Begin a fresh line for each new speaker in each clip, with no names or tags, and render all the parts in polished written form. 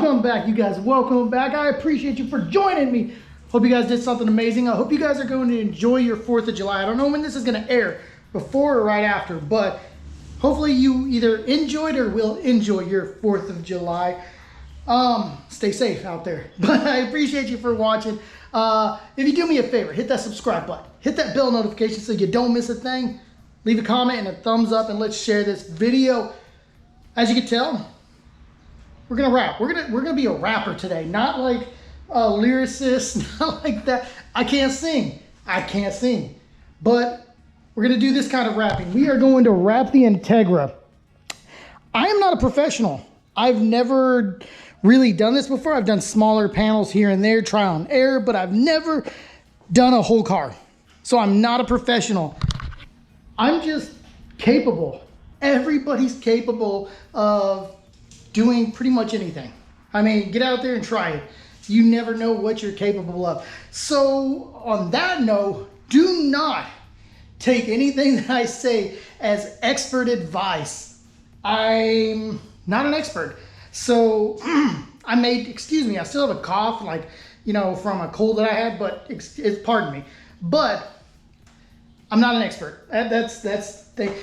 Welcome back, you guys. Welcome back. I appreciate you for joining me. Hope you guys did something amazing. I hope you guys are going to enjoy your 4th of July. I don't know when this is going to air, before or right after, but hopefully you either enjoyed or will enjoy your 4th of July. Stay safe out there. But I appreciate you for watching. If you do me a favor, hit that subscribe button. Hit that bell notification so you don't miss a thing. Leave a comment and a thumbs up, and let's share this video. As you can tell, we're gonna rap. We're gonna be a rapper today, not like a lyricist, not like that. I can't sing, but we're gonna do this kind of rapping. We are going to rap the Integra. I am not a professional. I've never really done this before. I've done smaller panels here and there, trial and error, but I've never done a whole car. So I'm not a professional. I'm just capable. Everybody's capable of doing pretty much anything. I mean, get out there and try it. You never know what you're capable of. So on that note, do not take anything that I say as expert advice. I'm not an expert. So excuse me, I still have a cough, like, you know, from a cold that I had, but pardon me. But I'm not an expert. That's the thing.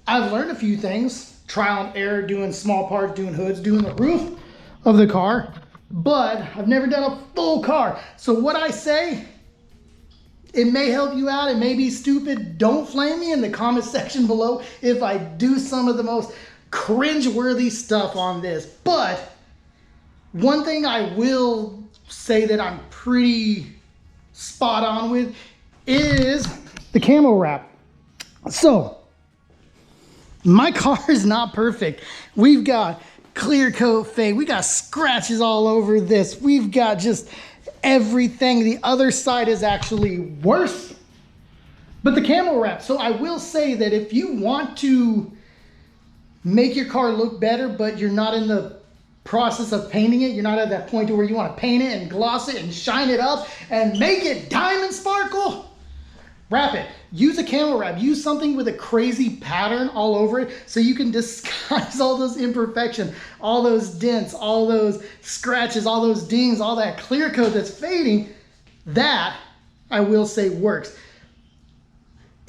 I've learned a few things, trial and error, doing small parts, doing hoods, doing the roof of the car, but I've never done a full car. So what I say, it may help you out. It may be stupid. Don't flame me in the comment section below if I do some of the most cringe-worthy stuff on this. But one thing I will say that I'm pretty spot on with is the camo wrap. So my car is not perfect. We've got clear coat fade. We got scratches all over this. We've got just everything. The other side is actually worse. But the camo wrap. So I will say that if you want to make your car look better, but you're not in the process of painting it, you're not at that point to where you want to paint it and gloss it and shine it up and make it diamond sparkle, wrap it. Use a camo wrap. Use something with a crazy pattern all over it so you can disguise all those imperfections, all those dents, all those scratches, all those dings, all that clear coat that's fading. That, I will say, works.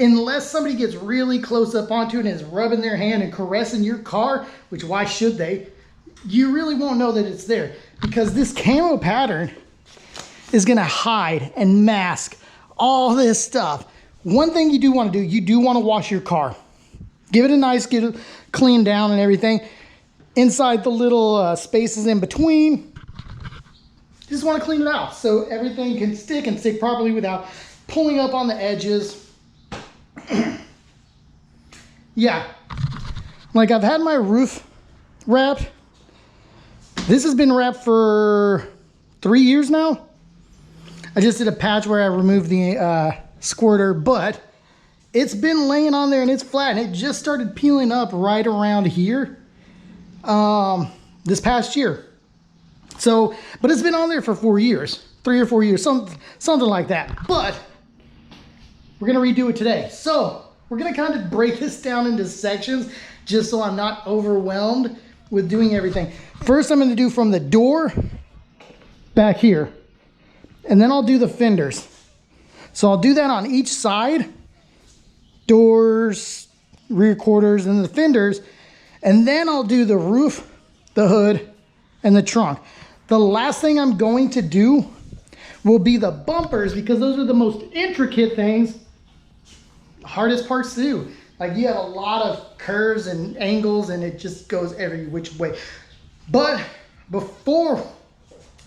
Unless somebody gets really close up onto it and is rubbing their hand and caressing your car, which why should they, you really won't know that it's there, because this camo pattern is going to hide and mask all this stuff. One thing you do want to do, you do want to wash your car. Give it a nice, get it cleaned down and everything. Inside the little spaces in between, just want to clean it out so everything can stick and stick properly without pulling up on the edges. Yeah, like I've had my roof wrapped. This has been wrapped for 3 years now. I just did a patch where I removed the squirter, but it's been laying on there and it's flat, and it just started peeling up right around here this past year. So, but it's been on there for 4 years, 3 or 4 years, something like that. But we're gonna redo it today. So we're gonna kind of break this down into sections just so I'm not overwhelmed with doing everything. First, I'm gonna do from the door back here, and then I'll do the fenders. So I'll do that on each side, doors, rear quarters, and the fenders, and then I'll do the roof, the hood, and the trunk. The last thing I'm going to do will be the bumpers, because those are the most intricate things, hardest parts to do. Like, you have a lot of curves and angles, and it just goes every which way. But before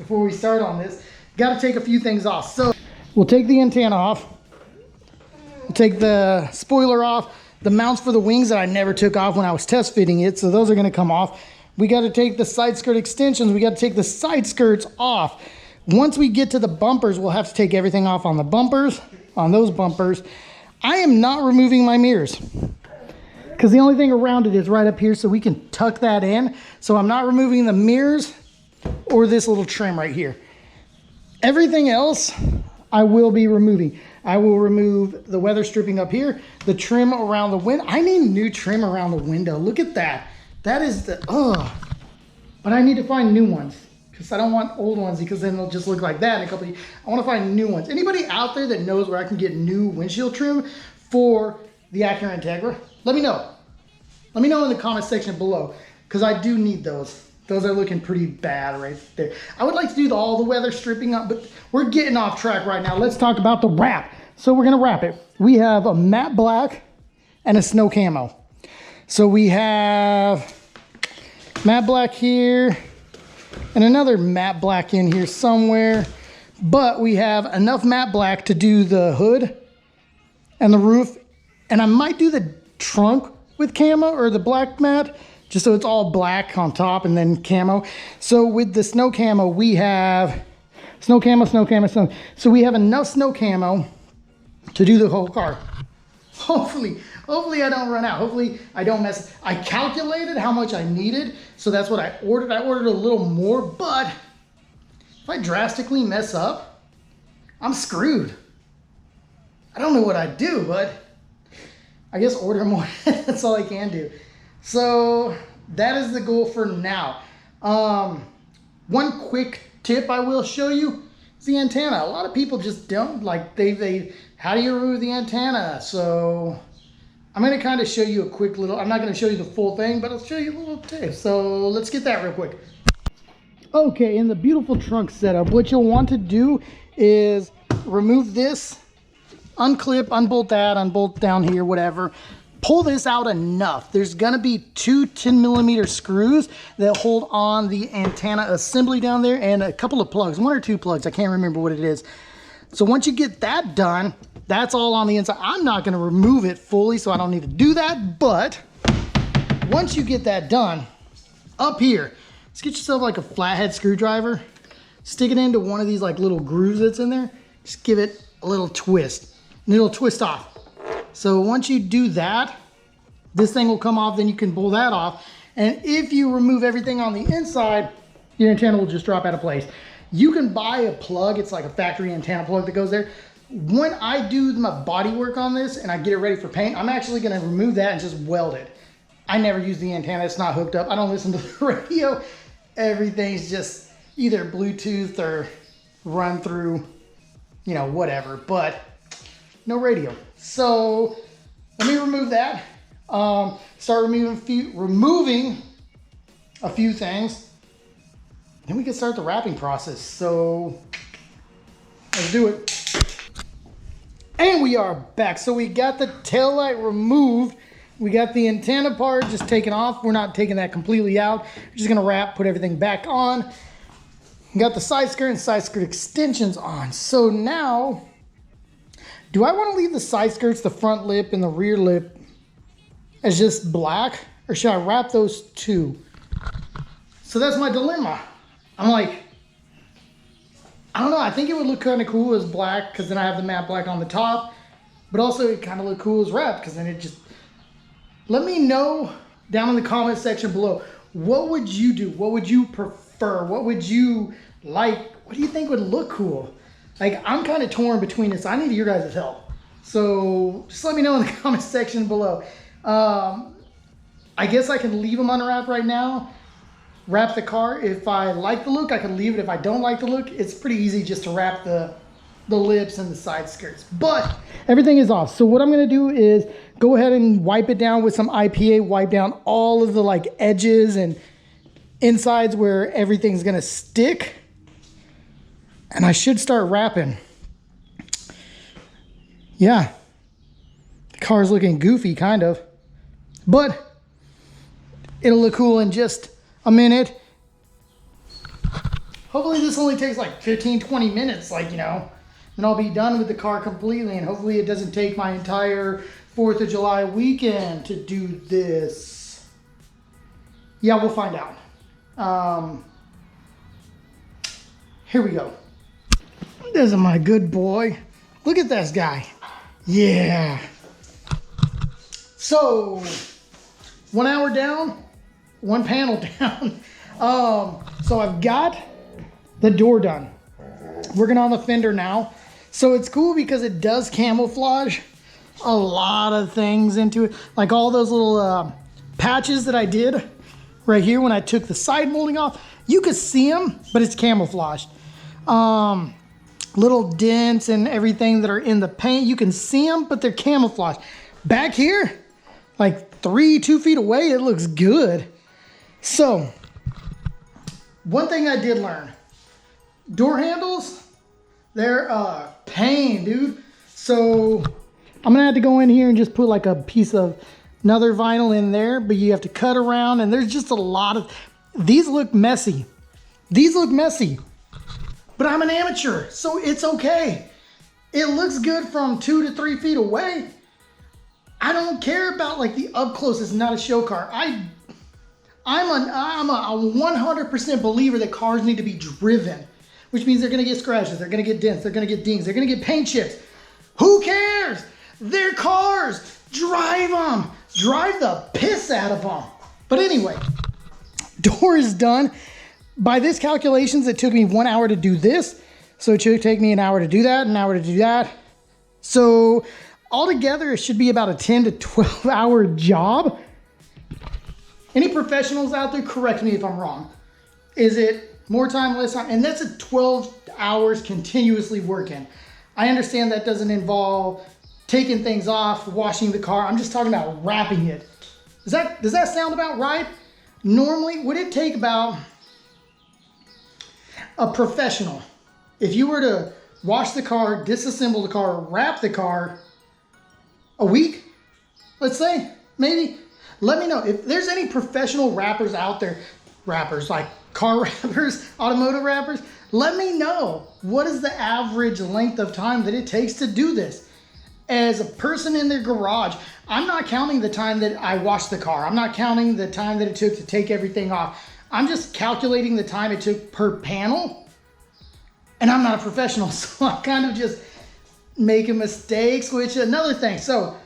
we start on this, got to take a few things off. So we'll take the antenna off. We'll take the spoiler off. The mounts for the wings that I never took off when I was test fitting it, so those are going to come off. We got to take the side skirt extensions. We got to take the side skirts off. Once we get to the bumpers, we'll have to take everything off on the bumpers, on those bumpers. I am not removing my mirrors, because the only thing around it is right up here, so we can tuck that in. So I'm not removing the mirrors or this little trim right here. Everything else I will be removing. I will remove the weather stripping up here, the trim around the window. I need new trim around the window. Look at that. That is the, but I need to find new ones. because I don't want old ones because then they'll just look like that in a couple of years. I want to find new ones. Anybody out there that knows where I can get new windshield trim for the Acura Integra, let me know. Let me know in the comment section below, because I do need those. Those are looking pretty bad right there. I would like to do all the weather stripping up, but we're getting off track right now. Let's talk about the wrap. So we're gonna wrap it. We have a matte black and a snow camo. So we have matte black here and another matte black in here somewhere, but we have enough matte black to do the hood and the roof, and I might do the trunk with camo or the black matte, just so it's all black on top and then camo. So with the snow camo, we have snow camo, snow camo, snow. So we have enough snow camo to do the whole car. Hopefully I don't run out. Hopefully I don't mess. I calculated how much I needed, so that's what I ordered. I ordered a little more, but if I drastically mess up, I'm screwed. I don't know what I'd do, but I guess order more. That's all I can do. So that is the goal for now. One quick tip I will show you is the antenna. A lot of people just don't like, how do you remove the antenna? So I'm going to kind of show you a quick little, I'm not going to show you the full thing, but I'll show you a little tip. So let's get that real quick. Okay, in the beautiful trunk setup, what you'll want to do is remove this, unclip, unbolt that, unbolt down here, whatever. Pull this out enough. There's gonna be two 10mm screws that hold on the antenna assembly down there and a couple of plugs, one or two plugs, I can't remember what it is. So once you get that done, that's all on the inside. I'm not gonna remove it fully, so I don't need to do that, but once you get that done, up here, just get yourself like a flathead screwdriver, stick it into one of these like little grooves that's in there, just give it a little twist, and it'll twist off. So once you do that, this thing will come off, then you can pull that off. And if you remove everything on the inside, your antenna will just drop out of place. You can buy a plug, it's like a factory antenna plug that goes there. When I do my body work on this and I get it ready for paint, I'm actually gonna remove that and just weld it. I never use the antenna, it's not hooked up. I don't listen to the radio. Everything's just either Bluetooth or run through, you know, whatever, but no radio. So let me remove that. Start removing a few things. Then we can start the wrapping process. So let's do it. And we are back. So we got the tail light removed. We got the antenna part just taken off. We're not taking that completely out. We're just gonna wrap, put everything back on. We got the side skirt and side skirt extensions on. So now, do I want to leave the side skirts, the front lip and the rear lip as just black, or should I wrap those two? So that's my dilemma. I'm like, I don't know, I think it would look kind of cool as black because then I have the matte black on the top, but also it kind of look cool as wrapped because then it just, let me know down in the comment section below, what would you do? What would you prefer? What would you like? What do you think would look cool? Like, I'm kind of torn between this. I need your guys' help. So just let me know in the comment section below. I guess I can leave them unwrapped right now. Wrap the car. If I like the look, I can leave it. If I don't like the look, it's pretty easy just to wrap the lips and the side skirts. But everything is off. So what I'm going to do is go ahead and wipe it down with some IPA. Wipe down all of the like edges and insides where everything's going to stick. And I should start wrapping. Yeah. The car's looking goofy, kind of. But it'll look cool in just a minute. Hopefully this only takes like 15, 20 minutes, like, you know. Then I'll be done with the car completely. And hopefully it doesn't take my entire 4th of July weekend to do this. Yeah, we'll find out. Here we go. This is my good boy. Look at this guy. Yeah. So, 1 hour down, one panel down. So I've got the door done. Working on the fender now. So it's cool because it does camouflage a lot of things into it. Like all those little patches that I did right here when I took the side molding off. You could see them, but it's camouflaged. Little dents and everything that are in the paint, you can see them, but they're camouflaged. Back here, like 2 feet away, it looks good. So, one thing I did learn, door handles, they're a pain, dude. So, I'm gonna have to go in here and just put like a piece of another vinyl in there, but you have to cut around, and there's just a lot of, these look messy. These look messy, but I'm an amateur, so it's okay. It looks good from 2 to 3 feet away. I don't care about like the up close. It's not a show car. I'm a 100% believer that cars need to be driven, which means they're gonna get scratches, they're gonna get dents, they're gonna get dings, they're gonna get paint chips. Who cares? They're cars. Drive them. Drive the piss out of them. But anyway, door is done. By this calculations, it took me 1 hour to do this. So it should take me an hour to do that, an hour to do that. So altogether, it should be about a 10 to 12 hour job. Any professionals out there, correct me if I'm wrong. Is it more time, less time? And that's a 12 hours continuously working. I understand that doesn't involve taking things off, washing the car. I'm just talking about wrapping it. Does that sound about right? Normally, would it take about a professional, if you were to wash the car, disassemble the car, wrap the car, a week, let's say, maybe? Let me know if there's any professional wrappers out there, wrappers like car wrappers, automotive wrappers. Let me know, what is the average length of time that it takes to do this? As a person in their garage, I'm not counting the time that I washed the car. I'm not counting the time that it took to take everything off. I'm just calculating the time it took per panel. And I'm not a professional, so I'm kind of just making mistakes, which is another thing. So,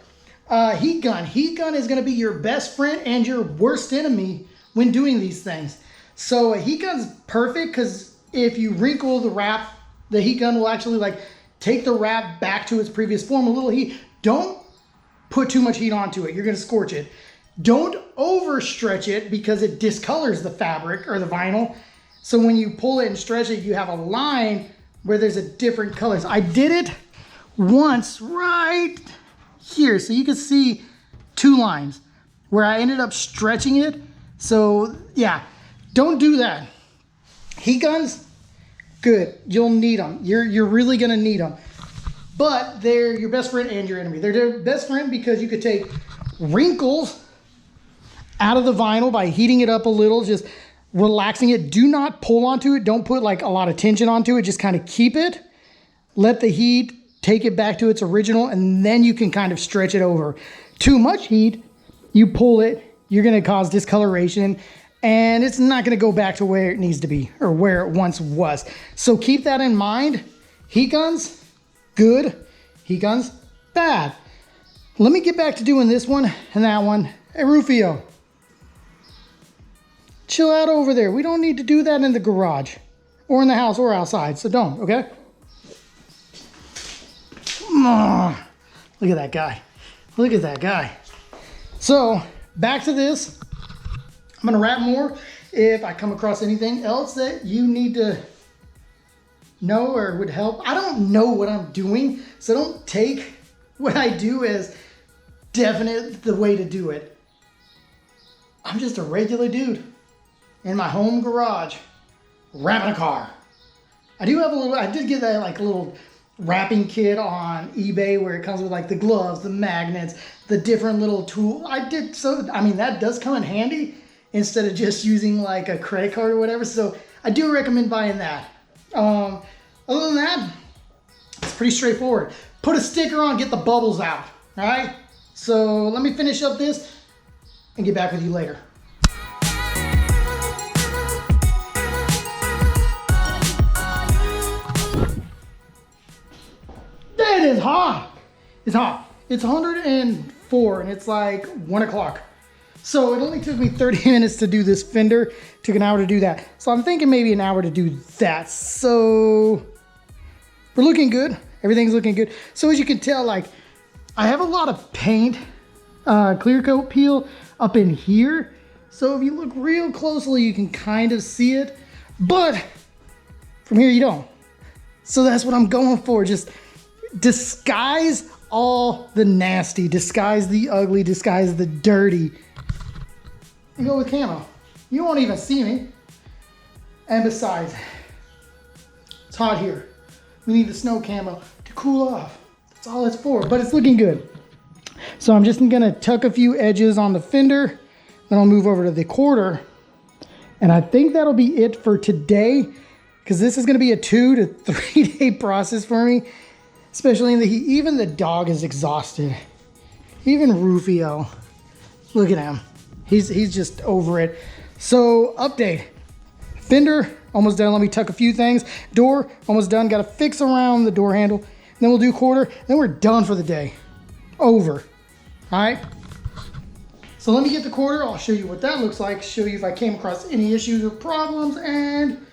heat gun. Heat gun is gonna be your best friend and your worst enemy when doing these things. So a heat gun's perfect because if you wrinkle the wrap, the heat gun will actually like take the wrap back to its previous form. A little heat. Don't put too much heat onto it. You're gonna scorch it. Don't overstretch it because it discolors the fabric or the vinyl. So when you pull it and stretch it, you have a line where there's a different colors. I did it once right here. So you can see 2 lines where I ended up stretching it. So yeah, don't do that. Heat guns, good. You'll need them. You're really gonna need them. But they're your best friend and your enemy. They're their best friend because you could take wrinkles out of the vinyl by heating it up a little, just relaxing it. Do not pull onto it. Don't put like a lot of tension onto it. Just kind of keep it. Let the heat take it back to its original, and then you can kind of stretch it over. Too much heat, you pull it, you're gonna cause discoloration, and it's not gonna go back to where it needs to be or where it once was. So keep that in mind. Heat guns, good. Heat guns, bad. Let me get back to doing this one and that one. Hey, Rufio, chill out over there. We don't need to do that in the garage or in the house or outside, so don't, okay? Look at that guy. Look at that guy. So, back to this. I'm gonna wrap more. If I come across anything else that you need to know or would help, I don't know what I'm doing, so don't take what I do as definite the way to do it. I'm just a regular dude in my home garage wrapping a car. I did get that like little wrapping kit on eBay where it comes with like the gloves, the magnets, the different little tools. That does come in handy instead of just using like a credit card or whatever. So I do recommend buying that. Other than that, it's pretty straightforward. Put a sticker on, get the bubbles out. All right. So let me finish up this and get back with you later. It is hot. It's hot. It's 104 and it's like 1 o'clock. So it only took me 30 minutes to do this fender. Took an hour to do that. So I'm thinking maybe an hour to do that. So we're looking good. Everything's looking good. So as you can tell, like I have a lot of paint, clear coat peel up in here. So if you look real closely, you can kind of see it, but from here you don't. So that's what I'm going for. Just disguise all the nasty, disguise the ugly, disguise the dirty, and go with camo. You won't even see me. And besides, it's hot here. We need the snow camo to cool off. That's all it's for, but it's looking good. So I'm just gonna tuck a few edges on the fender, then I'll move over to the quarter. And I think that'll be it for today, because this is gonna be a 2 to 3 day process for me, especially in the heat. Even the dog is exhausted. Even Rufio, look at him. He's just over it. So update, fender almost done. Let me tuck a few things. Door almost done. Got to fix around the door handle. Then we'll do quarter. Then we're done for the day. Over. All right. So let me get the quarter. I'll show you what that looks like. Show you if I came across any issues or problems, and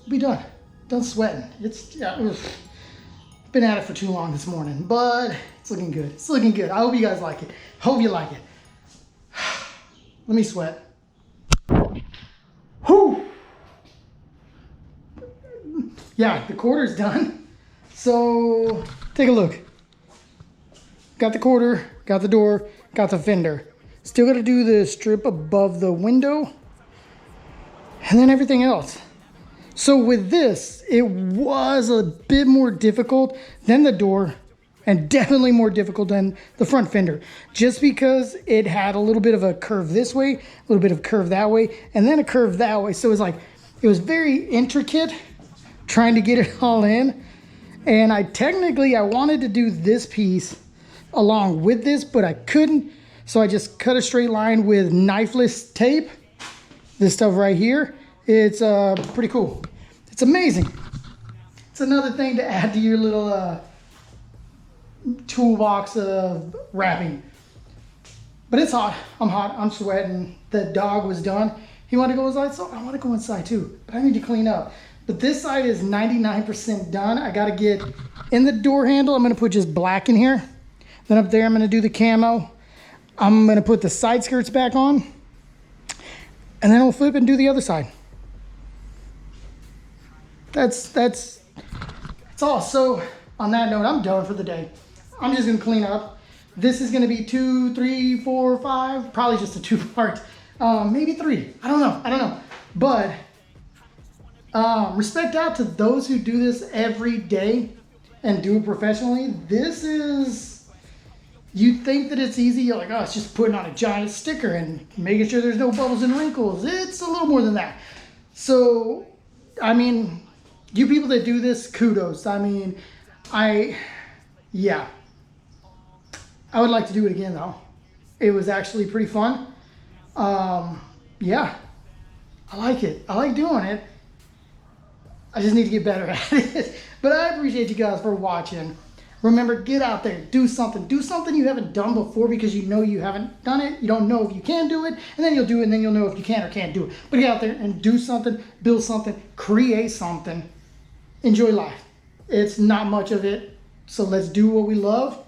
we'll be done. Done sweating. It's been at it for too long this morning, but it's looking good. It's looking good. I hope you guys like it. Hope you like it. Let me sweat. Whew. Yeah, the quarter's done. So take a look. Got the quarter, got the door, got the fender. Still got to do the strip above the window, and then everything else. So with this, it was a bit more difficult than the door, and definitely more difficult than the front fender, just because it had a little bit of a curve this way, a little bit of curve that way, and then a curve that way. So it was like, it was very intricate trying to get it all in. And I wanted to do this piece along with this, but I couldn't. So I just cut a straight line with knifeless tape. This stuff right here, it's pretty cool. It's amazing. It's another thing to add to your little toolbox of wrapping. But it's hot. I'm hot. I'm sweating. The dog was done. He wanted to go inside, so I want to go inside too. But I need to clean up. But this side is 99% done. I got to get in the door handle. I'm going to put just black in here. Then up there, I'm going to do the camo. I'm going to put the side skirts back on. And then I'll flip and do the other side. That's all. So on that note, I'm done for the day. I'm just gonna clean up. This is gonna be 2, 3, 4, 5, probably just a 2-part, maybe 3. I don't know. But respect out to those who do this every day and do it professionally. This is, you think that it's easy. You're like, oh, it's just putting on a giant sticker and making sure there's no bubbles and wrinkles. It's a little more than that. So, I mean, you people that do this, kudos. I mean, yeah. I would like to do it again though. It was actually pretty fun. Yeah, I like it. I like doing it. I just need to get better at it. But I appreciate you guys for watching. Remember, get out there, do something. Do something you haven't done before, because you know you haven't done it. You don't know if you can do it, and then you'll do it, and then you'll know if you can or can't do it. But get out there and do something, build something, create something. Enjoy life. It's not much of it, so let's do what we love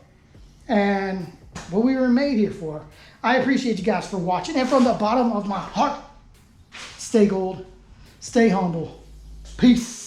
and what we were made here for. I appreciate you guys for watching, and from the bottom of my heart, stay gold, stay humble. Peace.